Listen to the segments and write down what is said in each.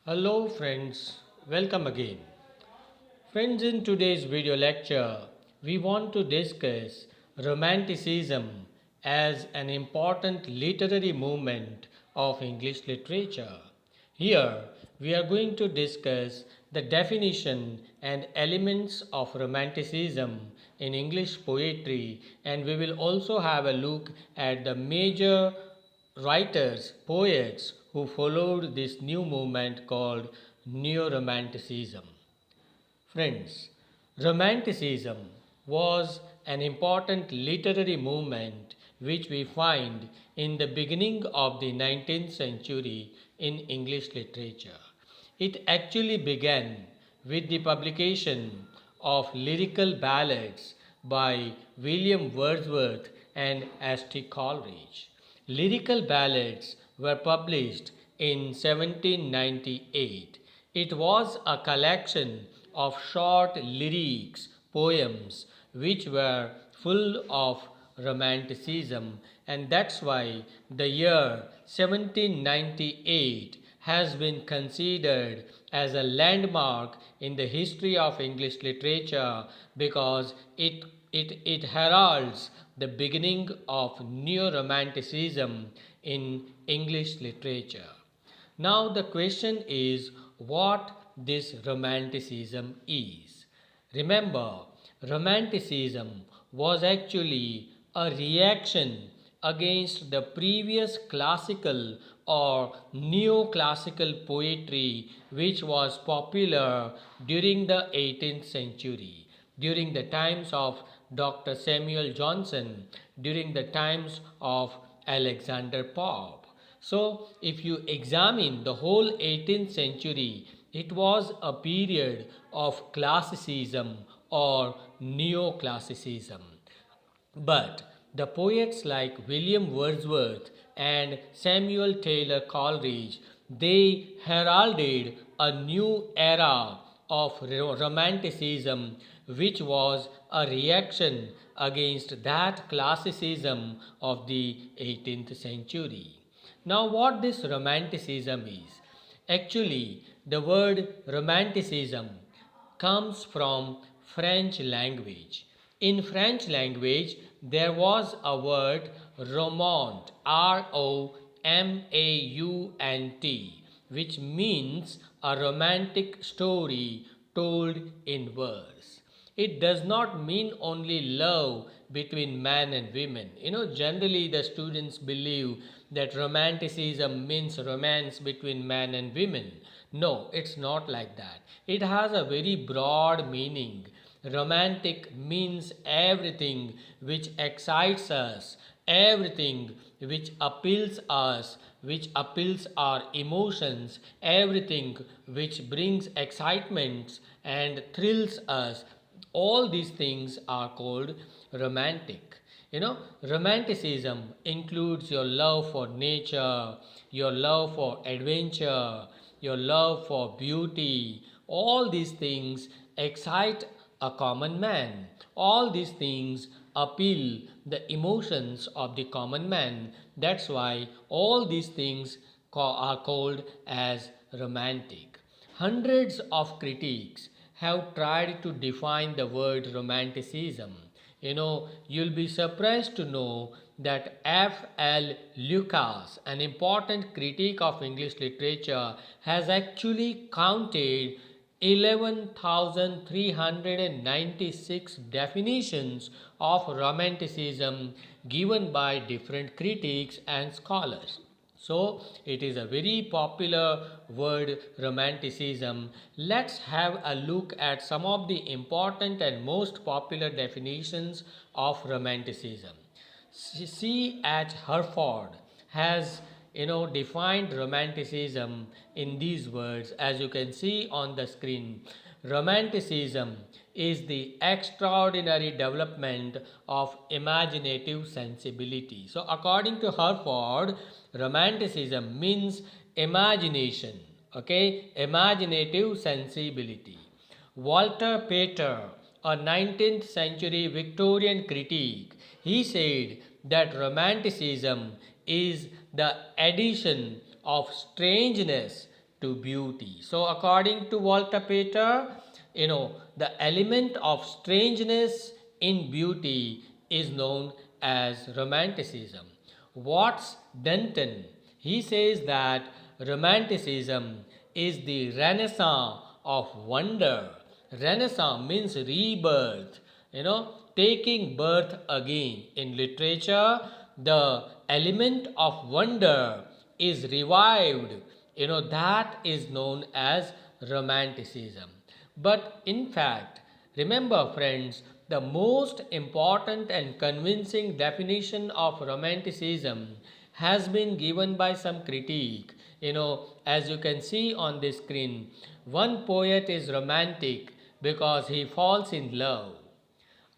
Hello friends, welcome again. Friends, in today's video lecture, we want to discuss Romanticism as an important literary movement of English literature. Here, we are going to discuss the definition and elements of Romanticism in English poetry, and we will also have a look at the major writers, poets who followed this new movement called Neo Romanticism. Friends, Romanticism was an important literary movement which we find in the beginning of the 19th century in English literature. It actually began with the publication of lyrical ballads by William Wordsworth and Ashley Coleridge. Lyrical ballads were published in 1798. It was a collection of short lyrics, poems, which were full of romanticism, and that's why the year 1798 has been considered as a landmark in the history of English literature because it heralds the beginning of neo-romanticism in English literature. Now the question is what this romanticism is. Remember, romanticism was actually a reaction against the previous classical or neoclassical poetry which was popular during the 18th century, during the times of Dr. Samuel Johnson, during the times of Alexander Pope. So, if you examine the whole 18th century, it was a period of classicism or neoclassicism. But the poets like William Wordsworth and Samuel Taylor Coleridge, they heralded a new era of romanticism which was a reaction against that classicism of the 18th century. Now what this romanticism is? Actually, the word romanticism comes from French language. In French language, there was a word romant, R-O-M-A-U-N-T, which means a romantic story told in verse. It does not mean only love between man and women. Generally the students believe that romanticism means romance between man and women. No, it's not like that. It has a very broad meaning. Romantic means everything which excites us, everything which appeals us, which appeals our emotions, everything which brings excitements and thrills us. All these things are called romantic. Romanticism includes your love for nature, your love for adventure, your love for beauty. All these things excite a common man. All these things appeal the emotions of the common man. That's why all these things are called as romantic. Hundreds of critics have tried to define the word romanticism. You'll be surprised to know that F.L. Lucas, an important critic of English literature, has actually counted 11,396 definitions of romanticism given by different critics and scholars. So, it is a very popular word, romanticism. Let's have a look at some of the important and most popular definitions of romanticism. C.H. Herford has defined romanticism in these words, as you can see on the screen. Romanticism is the extraordinary development of imaginative sensibility. So according to Herford, romanticism means imagination, imaginative sensibility. Walter Pater, a 19th century Victorian critic, he said that romanticism is the addition of strangeness to beauty. So according to Walter Pater, the element of strangeness in beauty is known as romanticism. Watts Denton, he says that romanticism is the renaissance of wonder. Renaissance means rebirth, taking birth again. In literature, the element of wonder is revived. That is known as romanticism. But in fact, remember friends, the most important and convincing definition of romanticism has been given by some critique. As you can see on the screen, one poet is romantic because he falls in love.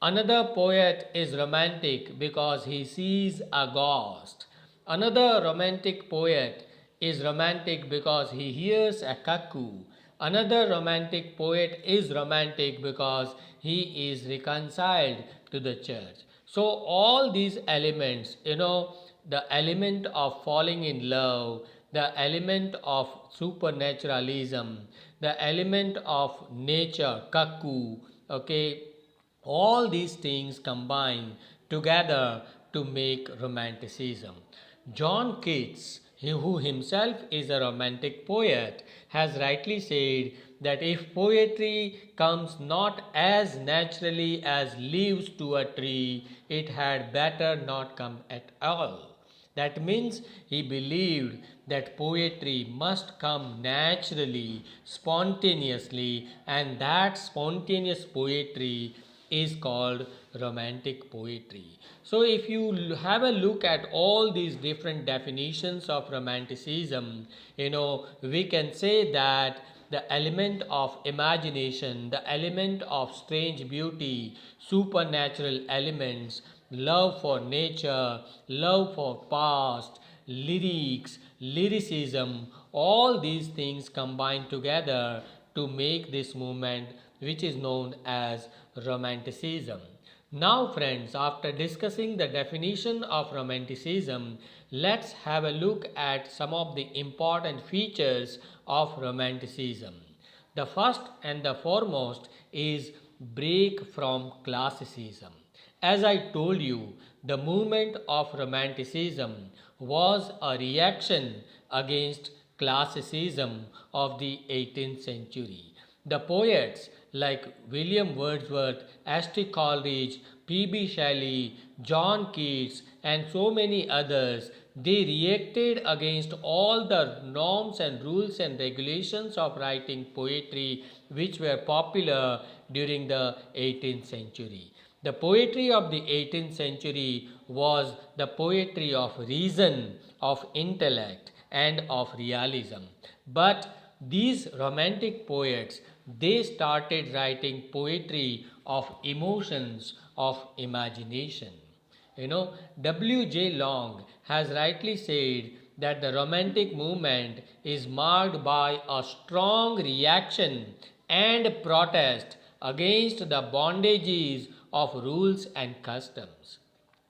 Another poet is romantic because he sees a ghost. Another romantic poet is romantic because he hears a cuckoo. Another romantic poet is romantic because he is reconciled to the church. So all these elements, the element of falling in love, the element of supernaturalism, the element of nature, cuckoo, okay, all these things combine together to make romanticism. John Keats, who himself is a romantic poet, has rightly said that if poetry comes not as naturally as leaves to a tree, it had better not come at all. That means he believed that poetry must come naturally, spontaneously, and that spontaneous poetry is called romantic poetry. So if you have a look at all these different definitions of romanticism, we can say that the element of imagination, the element of strange beauty, supernatural elements, love for nature, love for past, lyrics, lyricism, all these things combine together to make this movement which is known as romanticism. Now friends, after discussing the definition of romanticism, let's have a look at some of the important features of romanticism. The first and the foremost is break from classicism. As I told you, the movement of romanticism was a reaction against classicism of the 18th century. The poets like William Wordsworth, Ashley Coleridge, P.B. Shelley, John Keats, and so many others, they reacted against all the norms and rules and regulations of writing poetry which were popular during the 18th century. The poetry of the 18th century was the poetry of reason, of intellect, and of realism. But these romantic poets, they started writing poetry of emotions, of imagination. W.J. Long has rightly said that the romantic movement is marked by a strong reaction and protest against the bondages of rules and customs.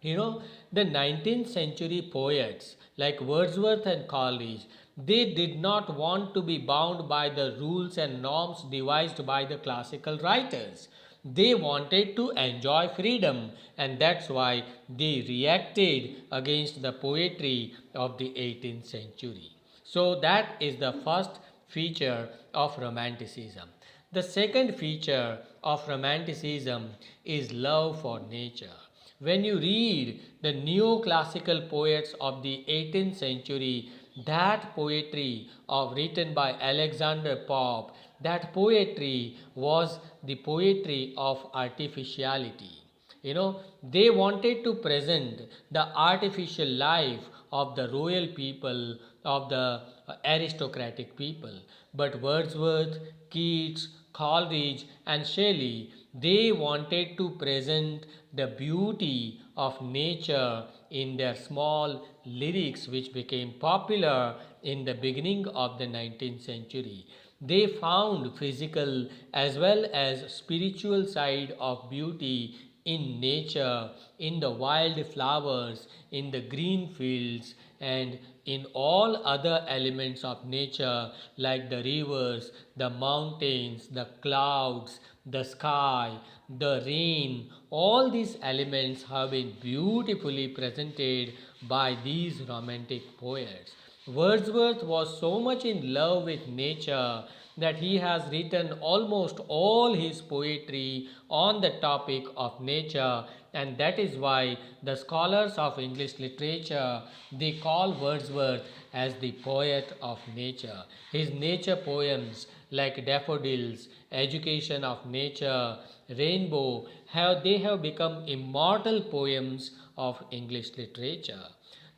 The 19th century poets like Wordsworth and Coleridge, they did not want to be bound by the rules and norms devised by the classical writers. They wanted to enjoy freedom, and that's why they reacted against the poetry of the 18th century. So that is the first feature of romanticism. The second feature of romanticism is love for nature. When you read the neoclassical poets of the 18th century, that poetry written by Alexander Pope, that poetry was the poetry of artificiality. They wanted to present the artificial life of the royal people, of the aristocratic people. But Wordsworth, Keats, Coleridge, and Shelley, they wanted to present the beauty of nature in their small lyrics which became popular in the beginning of the 19th century. They found physical as well as spiritual side of beauty in nature, in the wild flowers, in the green fields, and in all other elements of nature like the rivers, the mountains, the clouds, the sky, the rain. All these elements have been beautifully presented by these romantic poets. Wordsworth was so much in love with nature that he has written almost all his poetry on the topic of nature, and that is why the scholars of English literature, they call Wordsworth as the poet of nature. His nature poems like Daffodils, Education of Nature, Rainbow, have become immortal poems of English literature.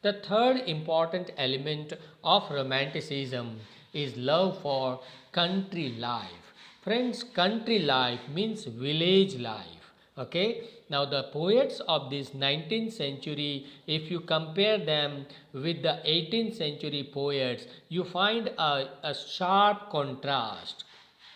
The third important element of Romanticism is love for country life. Friends, country life means village life. Okay, now the poets of this 19th century, if you compare them with the 18th century poets, you find a sharp contrast.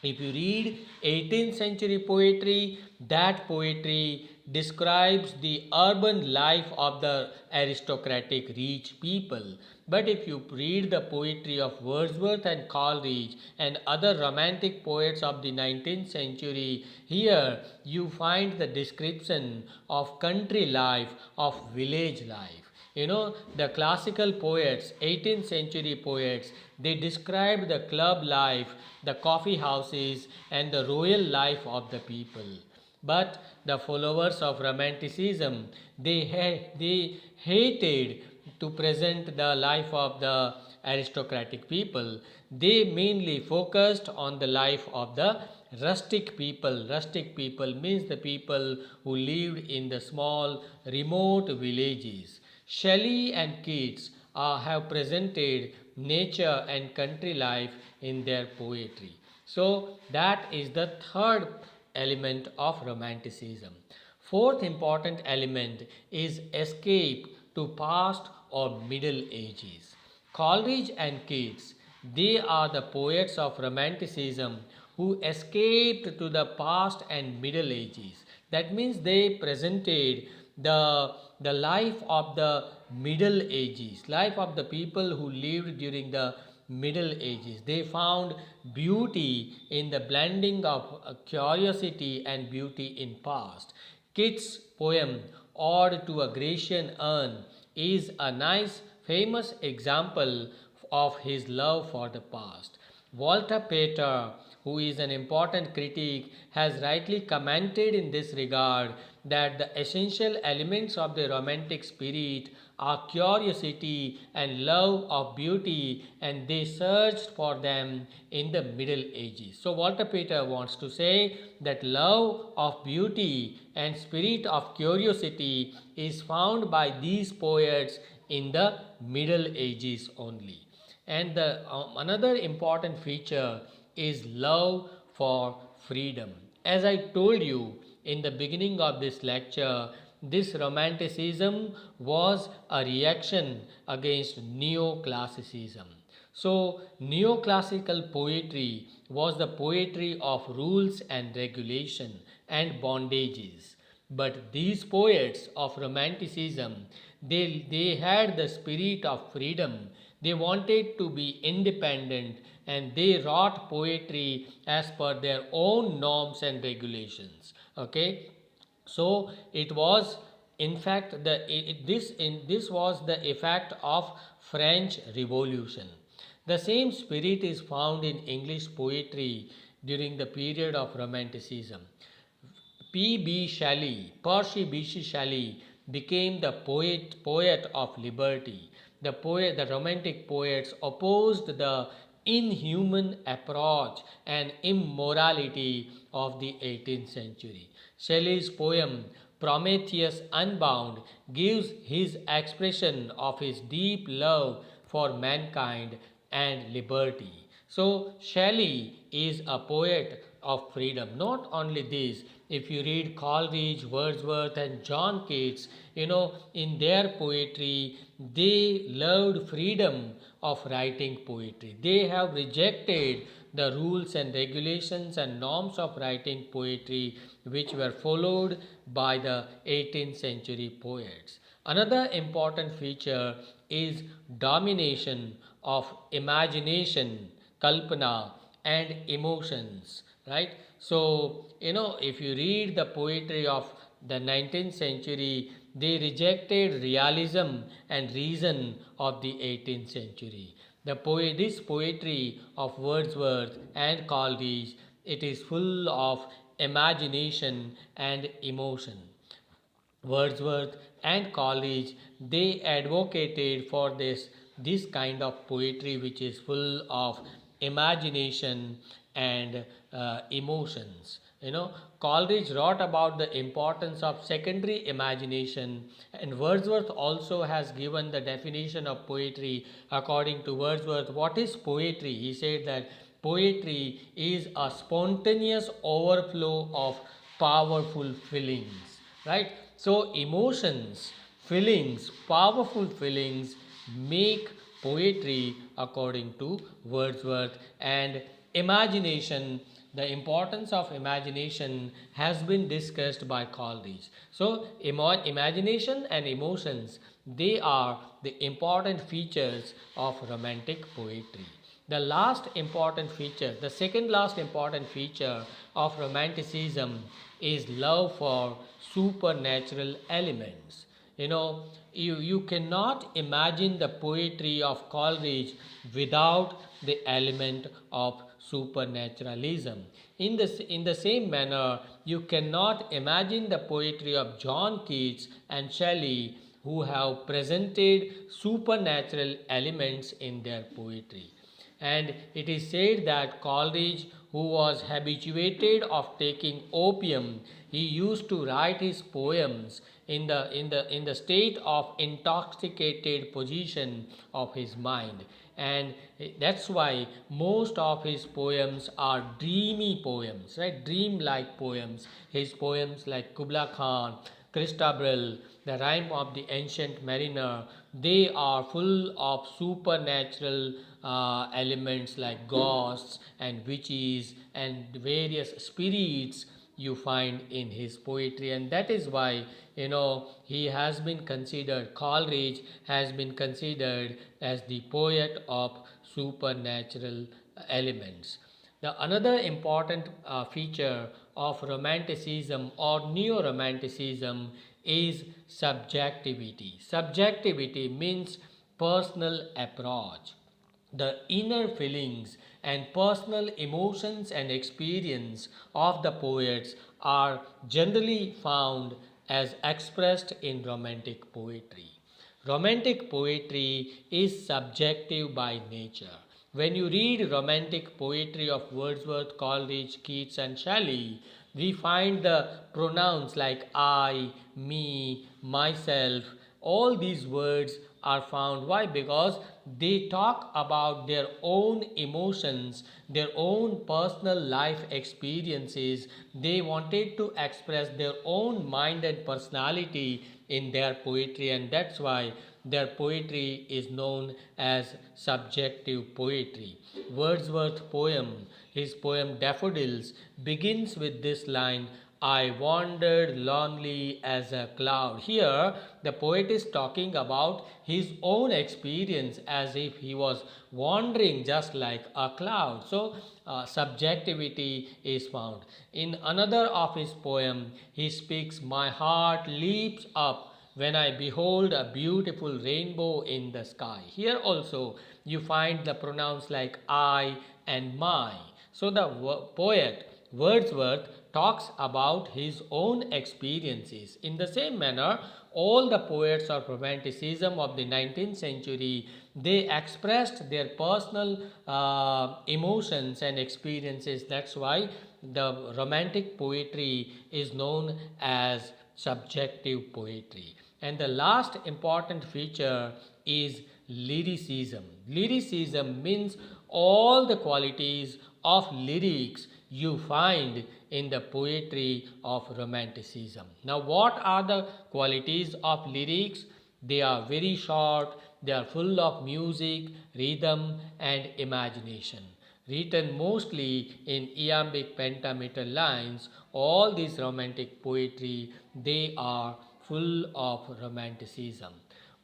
If you read 18th century poetry, that poetry describes the urban life of the aristocratic rich people. But if you read the poetry of Wordsworth and Coleridge and other romantic poets of the 19th century, here you find the description of country life, of village life. You know, the classical poets, 18th century poets, they described the club life, the coffee houses, and the royal life of the people. But the followers of Romanticism, they hated to present the life of the aristocratic people. They mainly focused on the life of the rustic people. Rustic people means the people who lived in the small, remote villages. Shelley and Keats have presented nature and country life in their poetry. So, that is the third element of Romanticism. Fourth important element is escape to past or Middle Ages. Coleridge and Keats, they are the poets of Romanticism who escaped to the past and Middle Ages. That means they presented the life of the Middle Ages, life of the people who lived during the Middle Ages. They found beauty in the blending of curiosity and beauty in past. Keats' poem Ode to a Grecian Urn is a nice famous example of his love for the past. Walter Pater, who is an important critic, has rightly commented in this regard that the essential elements of the romantic spirit are curiosity and love of beauty, and they searched for them in the Middle Ages. So Walter Pater wants to say that love of beauty and spirit of curiosity is found by these poets in the Middle Ages only. And the another important feature is love for freedom. As I told you in the beginning of this lecture, this romanticism was a reaction against neoclassicism. So, neoclassical poetry was the poetry of rules and regulation and bondages. But these poets of romanticism, they had the spirit of freedom. They wanted to be independent, and they wrote poetry as per their own norms and regulations. Okay, so it was in fact this was the effect of French Revolution. The same spirit is found in English poetry during the period of Romanticism. P.B. Shelley, Percy B.C. Shelley became the poet of liberty. The romantic poets opposed the inhuman approach and immorality of the 18th century. Shelley's poem Prometheus Unbound gives his expression of his deep love for mankind and liberty. So Shelley is a poet of freedom. Not only this, if you read Coleridge, Wordsworth, and John Keats, in their poetry, they loved freedom of writing poetry. They have rejected the rules and regulations and norms of writing poetry which were followed by the 18th century poets. Another important feature is domination of imagination, kalpana, and emotions, right? So, if you read the poetry of the 19th century, they rejected realism and reason of the 18th century. This poetry of Wordsworth and Coleridge, it is full of imagination and emotion. Wordsworth and Coleridge, they advocated for this kind of poetry which is full of imagination and emotions. Coleridge wrote about the importance of secondary imagination, and Wordsworth also has given the definition of poetry. According to Wordsworth, what is poetry? He said that poetry is a spontaneous overflow of powerful feelings, right? So emotions, feelings, powerful feelings make poetry according to Wordsworth. And imagination, the importance of imagination has been discussed by Coleridge. So imagination and emotions, they are the important features of romantic poetry. The second last important feature of romanticism is love for supernatural elements. You cannot imagine the poetry of Coleridge without the element of supernaturalism. In the same manner, you cannot imagine the poetry of John Keats and Shelley, who have presented supernatural elements in their poetry. And it is said that Coleridge, who was habituated of taking opium, he used to write his poems in the state of intoxicated position of his mind. And that's why most of his poems are dreamy poems, right? Dream-like poems. His poems like Kubla Khan, Christabel, the Rime of the Ancient Mariner, they are full of supernatural elements like ghosts and witches and various spirits you find in his poetry. And that is why Coleridge has been considered as the poet of supernatural elements. Another important feature of romanticism or neo-romanticism is subjectivity. Subjectivity means personal approach. The inner feelings and personal emotions and experience of the poets are generally found as expressed in romantic poetry. Romantic poetry is subjective by nature. When you read romantic poetry of Wordsworth, Coleridge, Keats, and Shelley, we find the pronouns like I, me, myself. All these words are found. Why? Because they talk about their own emotions, their own personal life experiences. They wanted to express their own mind and personality in their poetry, and that's why their poetry is known as subjective poetry. His poem Daffodils, begins with this line, I wandered lonely as a cloud. Here, the poet is talking about his own experience as if he was wandering just like a cloud. So, subjectivity is found. In another of his poem, he speaks, my heart leaps up when I behold a beautiful rainbow in the sky. Here also, you find the pronouns like I and my. So, the poet Wordsworth talks about his own experiences. In the same manner, all the poets of Romanticism of the 19th century, they expressed their personal emotions and experiences. That's why the Romantic poetry is known as subjective poetry. And the last important feature is lyricism. Lyricism means all the qualities of lyrics you find in the poetry of Romanticism. Now, what are the qualities of lyrics? They are very short, they are full of music, rhythm, and imagination. Written mostly in iambic pentameter lines, all these romantic poetry, they are full of romanticism.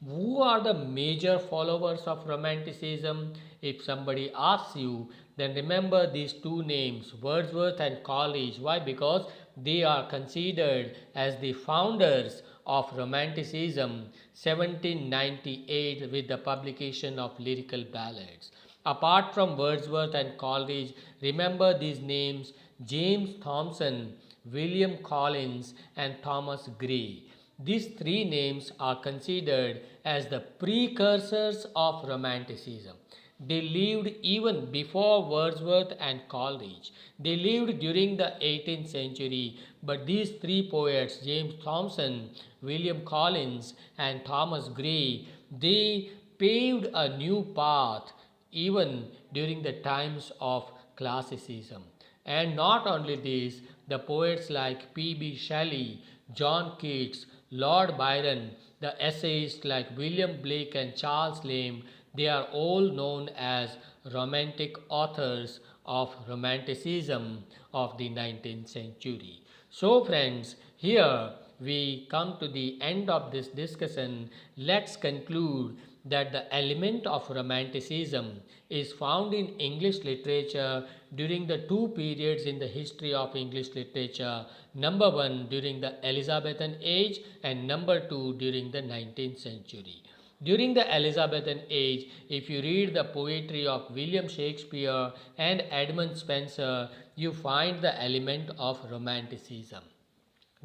Who are the major followers of Romanticism? If somebody asks you, then remember these two names, Wordsworth and Coleridge. Why? Because they are considered as the founders of Romanticism 1798 with the publication of lyrical ballads. Apart from Wordsworth and Coleridge, remember these names, James Thomson, William Collins and Thomas Gray. These three names are considered as the precursors of Romanticism. They lived even before Wordsworth and Coleridge. They lived during the 18th century, but these three poets, James Thomson, William Collins, and Thomas Gray, they paved a new path even during the times of Classicism. And not only this, the poets like P.B. Shelley, John Keats, Lord Byron, the essayists like William Blake and Charles Lamb, they are all known as romantic authors of Romanticism of the 19th century. So friends, here we come to the end of this discussion. Let's conclude that the element of Romanticism is found in English literature during the two periods in the history of English literature. Number one, during the Elizabethan age, and number two, during the 19th century. During the Elizabethan age, if you read the poetry of William Shakespeare and Edmund Spenser, you find the element of Romanticism.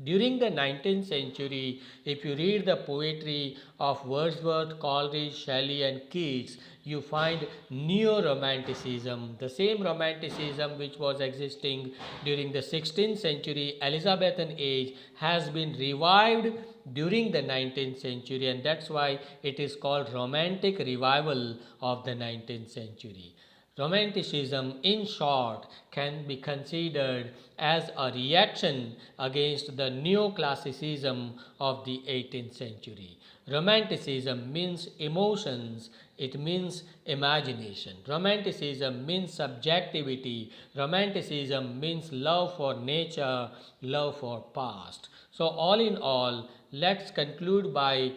During the 19th century, if you read the poetry of Wordsworth, Coleridge, Shelley and Keats, you find neo-romanticism, the same romanticism which was existing during the 16th century Elizabethan age has been revived during the 19th century, and that's why it is called romantic revival of the 19th century. Romanticism, in short, can be considered as a reaction against the neoclassicism of the 18th century. Romanticism means emotions, it means imagination. Romanticism means subjectivity. Romanticism means love for nature, love for past. So all in all, let's conclude by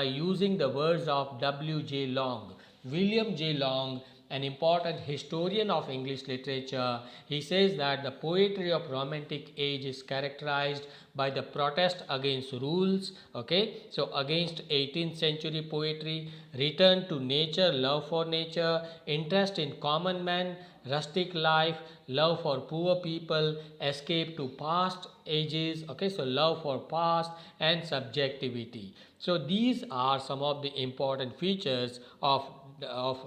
using the words of W.J. Long. William J. Long, an important historian of English literature, he says that the poetry of Romantic age is characterized by the protest against rules, so against 18th century poetry, return to nature, love for nature, interest in common man, rustic life, love for poor people, escape to past ages, so love for past and subjectivity. So these are some of the important features of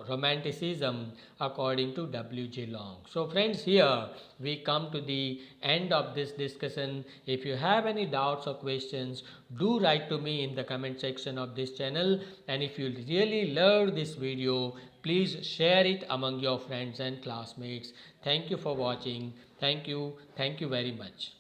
Romanticism according to W.J. Long. So friends, here we come to the end of this discussion. If you have any doubts or questions, do write to me in the comment section of this channel, and if you really loved this video, please share it among your friends and classmates. Thank you for watching. Thank you very much.